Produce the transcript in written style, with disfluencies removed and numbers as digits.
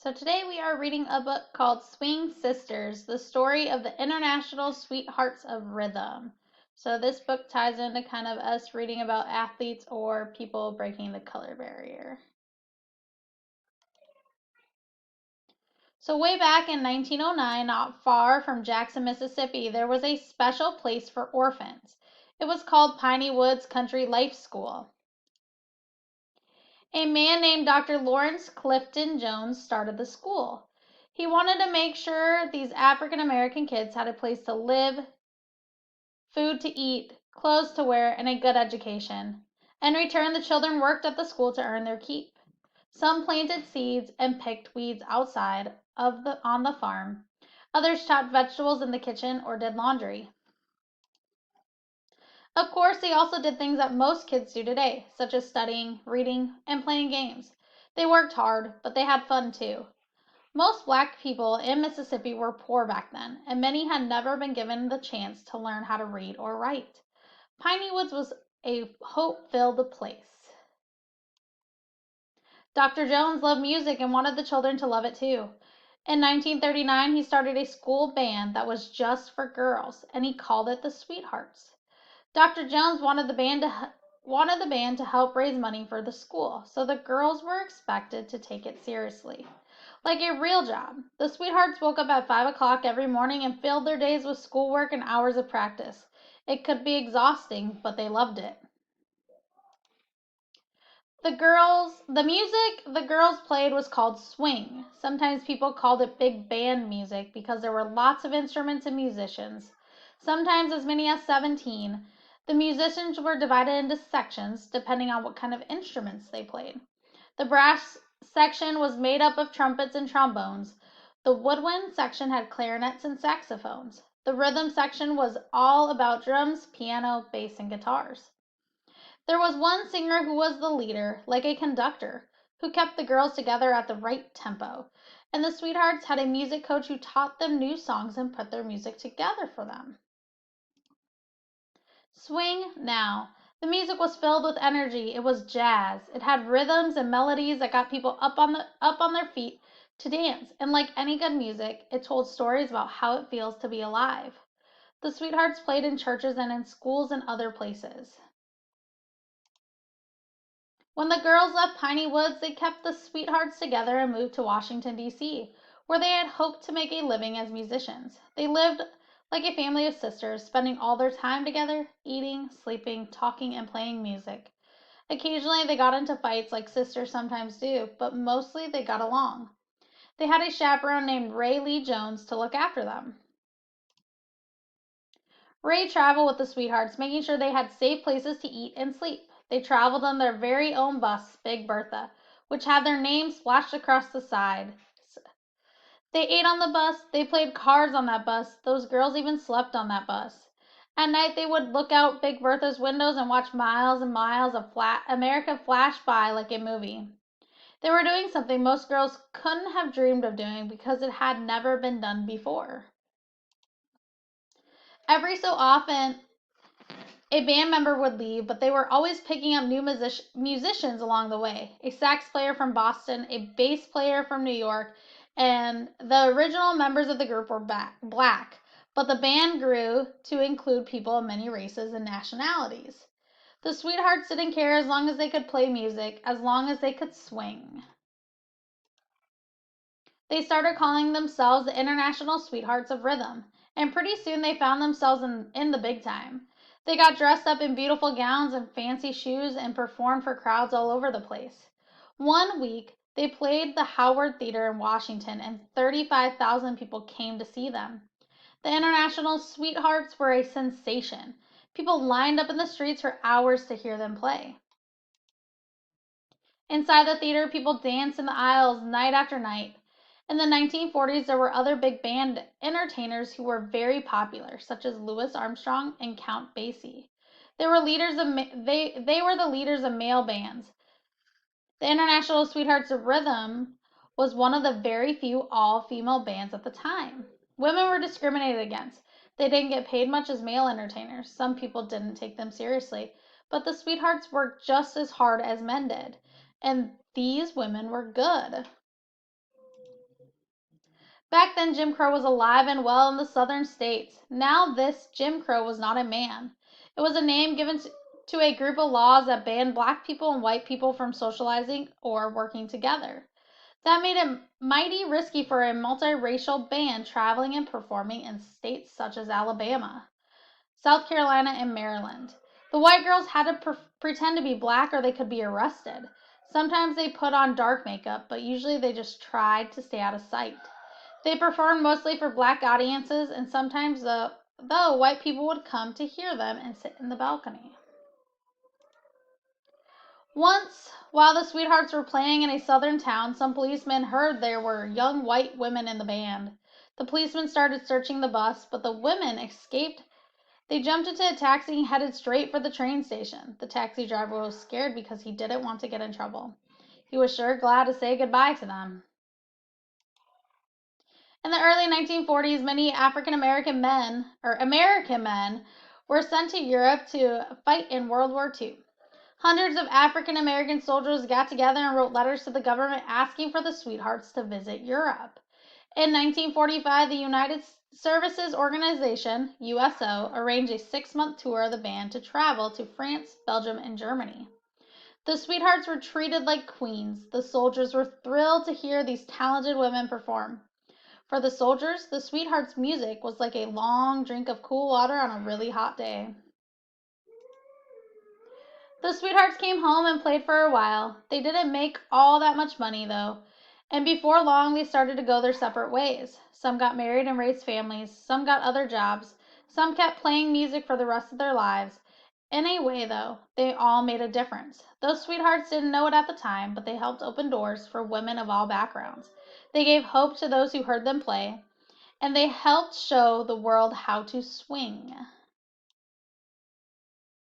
So today we are reading a book called Swing Sisters, the story of the International Sweethearts of Rhythm. So this book ties into kind of us reading about athletes or people breaking the color barrier. So way back in 1909, not far from Jackson, Mississippi, there was a special place for orphans. It was called Piney Woods Country Life School. A man named Dr. Lawrence Clifton Jones started the school. He wanted to make sure these African American kids had a place to live, food to eat, clothes to wear, and a good education. In return, the children worked at the school to earn their keep. Some planted seeds and picked weeds outside on the farm. Others chopped vegetables in the kitchen or did laundry. Of course, they also did things that most kids do today, such as studying, reading, and playing games. They worked hard, but they had fun too. Most black people in Mississippi were poor back then, and many had never been given the chance to learn how to read or write. Piney Woods was a hope-filled place. Dr. Jones loved music and wanted the children to love it too. In 1939, he started a school band that was just for girls, and he called it the Sweethearts. Dr. Jones wanted the band to help raise money for the school, so the girls were expected to take it seriously. Like a real job. The Sweethearts woke up at 5 o'clock every morning and filled their days with schoolwork and hours of practice. It could be exhausting, but they loved it. The music the girls played was called swing. Sometimes people called it big band music because there were lots of instruments and musicians, sometimes as many as 17. The musicians were divided into sections depending on what kind of instruments they played. The brass section was made up of trumpets and trombones. The woodwind section had clarinets and saxophones. The rhythm section was all about drums, piano, bass, and guitars. There was one singer who was the leader, like a conductor, who kept the girls together at the right tempo. And the Sweethearts had a music coach who taught them new songs and put their music together for them. Swing now. The music was filled with energy. It was jazz. It had rhythms and melodies that got people up on their feet to dance. And like any good music, it told stories about how it feels to be alive. The Sweethearts played in churches and in schools and other places. When the girls left Piney Woods, they kept the Sweethearts together and moved to Washington, D.C., where they had hoped to make a living as musicians. They lived like a family of sisters, spending all their time together, eating, sleeping, talking, and playing music. Occasionally, they got into fights like sisters sometimes do, but mostly they got along. They had a chaperone named Ray Lee Jones to look after them. Ray traveled with the Sweethearts, making sure they had safe places to eat and sleep. They traveled on their very own bus, Big Bertha, which had their names splashed across the side. They ate on the bus, they played cards on that bus, those girls even slept on that bus. At night, they would look out Big Bertha's windows and watch miles and miles of America flash by like a movie. They were doing something most girls couldn't have dreamed of doing because it had never been done before. Every so often, a band member would leave, but they were always picking up new musicians along the way. A sax player from Boston, a bass player from New York, and the original members of the group were black. But the band grew to include people of many races and nationalities. The Sweethearts didn't care as long as they could play music, as long as they could swing. They started calling themselves the International Sweethearts of Rhythm, and pretty soon they found themselves in the big time. They got dressed up in beautiful gowns and fancy shoes and performed for crowds all over the place. One week, they played the Howard Theater in Washington, and 35,000 people came to see them. The International Sweethearts were a sensation. People lined up in the streets for hours to hear them play. Inside the theater, people danced in the aisles night after night. In the 1940s, there were other big band entertainers who were very popular, such as Louis Armstrong and Count Basie. They were they were the leaders of male bands. The International Sweethearts of Rhythm was one of the very few all-female bands at the time. Women were discriminated against. They didn't get paid much as male entertainers. Some people didn't take them seriously, but the Sweethearts worked just as hard as men did, and these women were good. Back then, Jim Crow was alive and well in the southern states. Now, this Jim Crow was not a man. It was a name given to a group of laws that banned black people and white people from socializing or working together. That made it mighty risky for a multiracial band traveling and performing in states such as Alabama, South Carolina, and Maryland. The white girls had to pretend to be black or they could be arrested. Sometimes they put on dark makeup, but usually they just tried to stay out of sight. They performed mostly for black audiences, and sometimes, though, white people would come to hear them and sit in the balcony. Once, while the Sweethearts were playing in a southern town, some policemen heard there were young white women in the band. The policemen started searching the bus, but the women escaped. They jumped into a taxi and headed straight for the train station. The taxi driver was scared because he didn't want to get in trouble. He was sure glad to say goodbye to them. In the early 1940s, many American men were sent to Europe to fight in World War II. Hundreds of African American soldiers got together and wrote letters to the government asking for the Sweethearts to visit Europe. In 1945, the United Services Organization, USO, arranged a 6-month tour of the band to travel to France, Belgium, and Germany. The Sweethearts were treated like queens. The soldiers were thrilled to hear these talented women perform. For the soldiers, the Sweethearts' music was like a long drink of cool water on a really hot day. The Sweethearts came home and played for a while. They didn't make all that much money, though, and before long they started to go their separate ways. Some got married and raised families, some got other jobs, some kept playing music for the rest of their lives. In a way, though, they all made a difference. Those Sweethearts didn't know it at the time, but they helped open doors for women of all backgrounds. They gave hope to those who heard them play, and they helped show the world how to swing.